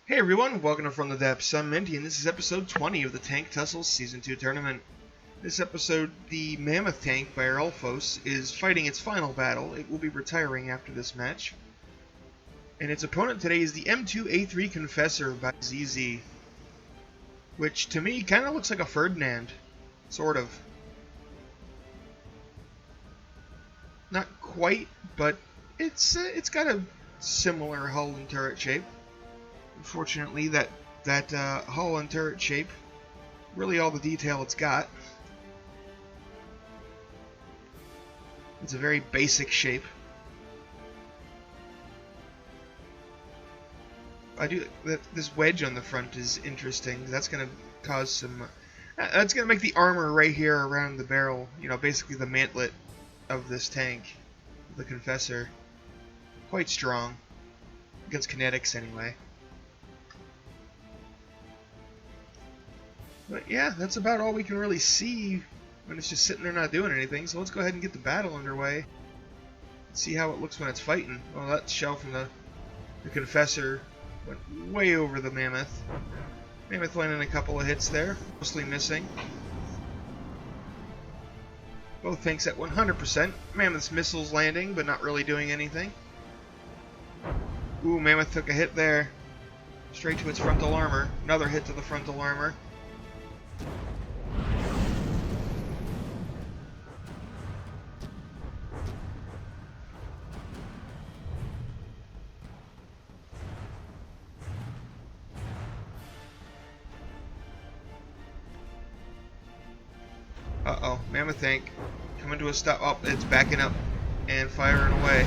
Hey everyone, welcome to From the Depths. I'm Minty, and this is episode 20 of the Tank Tussles Season 2 tournament. This episode, the Mammoth tank by Elfos is fighting its final battle. It will be retiring after this match. And its opponent today is the M2A3 Confessor by ZZ, which to me kind of looks like a Ferdinand. Sort of. Not quite, but it's got a similar hull and turret shape. Unfortunately, that hull and turret shape, really all the detail it's got. It's a very basic shape. This wedge on the front is interesting. That's going to cause some. That's going to make the armor right here around the barrel, basically the mantlet of this tank, the Confessor, quite strong against kinetics anyway. But yeah, that's about all we can really see when it's just sitting there not doing anything. So let's go ahead and get the battle underway. See how it looks when it's fighting. Well, that shell from the Confessor went way over the Mammoth. Mammoth landing a couple of hits there, mostly missing. Both tanks at 100%. Mammoth's missiles landing, but not really doing anything. Ooh, Mammoth took a hit there. Straight to its frontal armor. Another hit to the frontal armor. Uh-oh, Mammoth tank coming to a stop. Oh, it's backing up and firing away.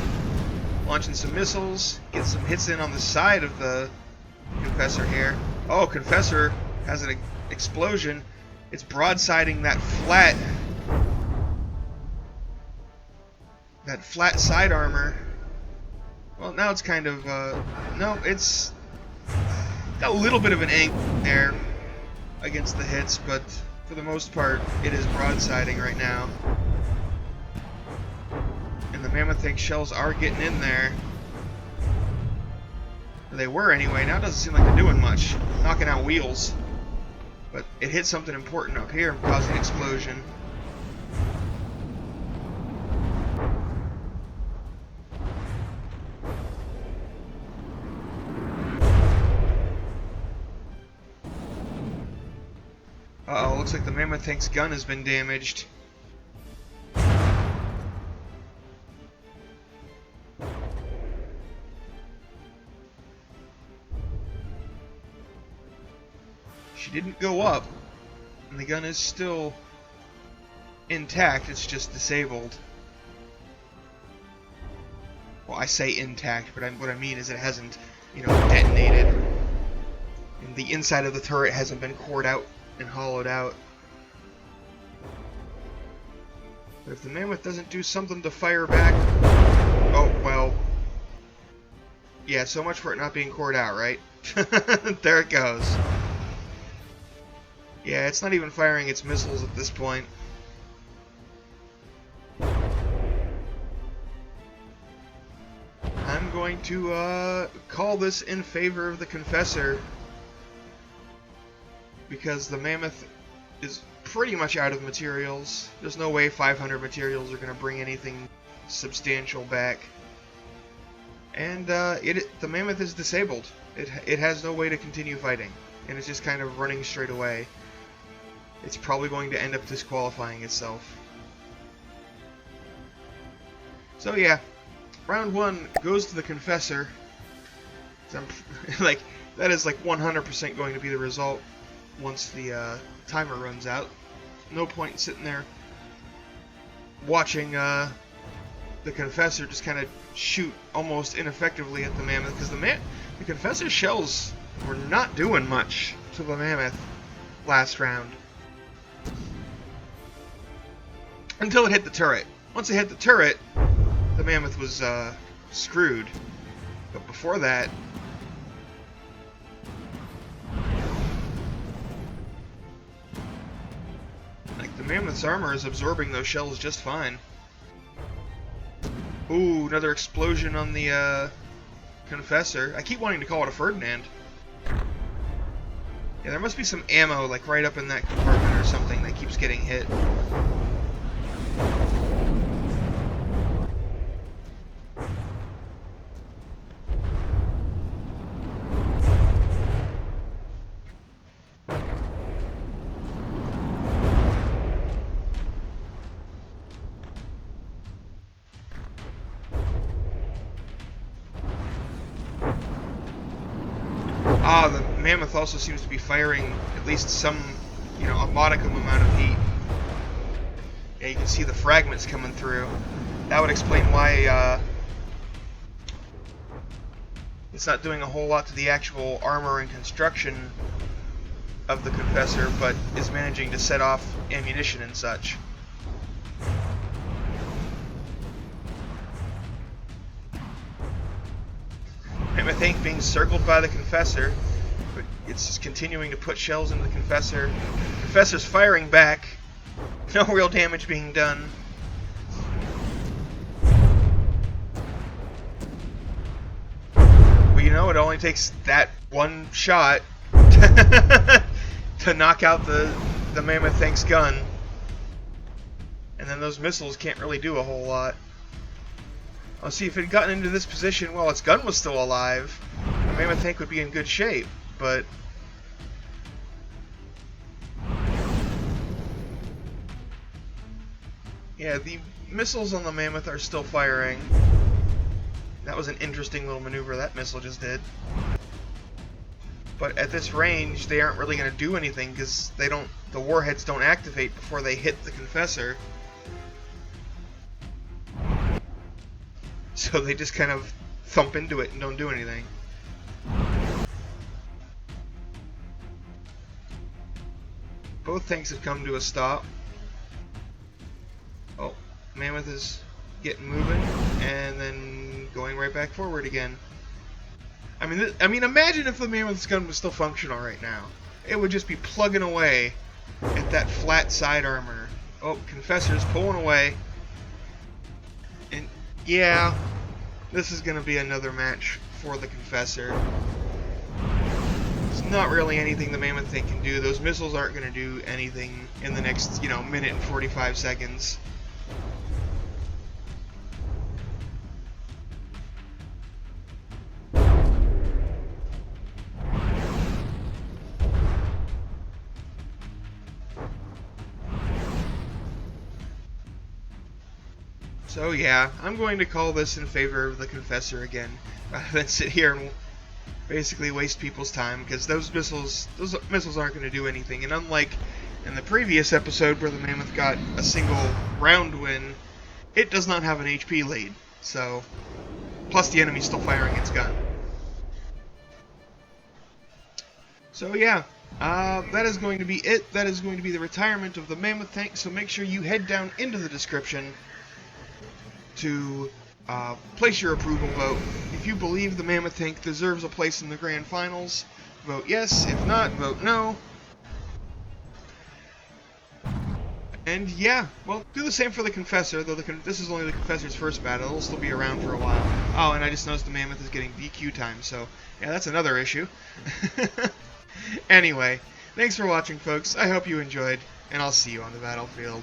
Launching some missiles, get some hits in on the side of the Confessor here. Oh, Confessor has an explosion. It's broadsiding that flat side armor. Well, now it's kind of, no, it's got a little bit of an angle there against the hits, but for the most part, it is broadsiding right now. And the Mammoth tank shells are getting in there. They were anyway. Now it doesn't seem like they're doing much. Knocking out wheels. But it hit something important up here, causing an explosion. Uh-oh, looks like the Mammoth tank's gun has been damaged. She didn't go up, and the gun is still intact, it's just disabled. Well, I say intact, but what I mean is it hasn't, detonated. And the inside of the turret hasn't been cored out and hollowed out. But if the Mammoth doesn't do something to fire back... Oh, well... Yeah, so much for it not being cored out, right? There it goes. Yeah, it's not even firing its missiles at this point. I'm going to call this in favor of the Confessor, because the Mammoth is pretty much out of materials. There's no way 500 materials are going to bring anything substantial back. And the Mammoth is disabled. It has no way to continue fighting, and it's just kind of running straight away. It's probably going to end up disqualifying itself. So yeah, round one goes to the Confessor. That is like 100% going to be the result once the timer runs out. No point sitting there watching the Confessor just kind of shoot almost ineffectively at the Mammoth, because the Confessor shells were not doing much to the Mammoth last round. Until it hit the turret. Once it hit the turret, the Mammoth was screwed. But before that, the Mammoth's armor is absorbing those shells just fine. Ooh, another explosion on the Confessor. I keep wanting to call it a Ferdinand. Yeah, there must be some ammo, like, right up in that compartment or something that keeps getting hit. Ah, the Mammoth also seems to be firing at least some, a modicum amount of heat. Yeah, you can see the fragments coming through. That would explain why it's not doing a whole lot to the actual armor and construction of the Confessor, but is managing to set off ammunition and such. Mammoth tank being circled by the Confessor, but it's just continuing to put shells into the Confessor. Confessor's firing back. No real damage being done. But it only takes that one shot to knock out the Mammoth tank's gun. And then those missiles can't really do a whole lot. I'll see if it had gotten into this position while its gun was still alive, the Mammoth tank would be in good shape, but yeah, the missiles on the Mammoth are still firing. That was an interesting little maneuver that missile just did. But at this range, they aren't really going to do anything because the warheads don't activate before they hit the Confessor. So they just kind of thump into it and don't do anything. Both tanks have come to a stop. Oh, Mammoth is getting moving and then going right back forward again. I mean, imagine if the Mammoth's gun was still functional right now. It would just be plugging away at that flat side armor. Oh, Confessor's pulling away. And yeah, this is going to be another match for the Confessor. There's not really anything the Mammoth thing can do. Those missiles aren't going to do anything in the next, minute and 45 seconds. So yeah, I'm going to call this in favor of the Confessor again, rather than sit here and basically waste people's time, because those missiles aren't going to do anything. And unlike in the previous episode where the Mammoth got a single round win, it does not have an HP lead. So, plus the enemy's still firing its gun. So yeah, that is going to be it. That is going to be the retirement of the Mammoth tank. So make sure you head down into the description to place your approval vote. If you believe the Mammoth tank deserves a place in the grand finals, vote yes. If not, vote no. And yeah, well, do the same for the Confessor, though this is only the Confessor's first battle. It'll still be around for a while. Oh, and I just noticed the Mammoth is getting DQ time, so yeah, that's another issue. Anyway, thanks for watching, folks. I hope you enjoyed, and I'll see you on the battlefield.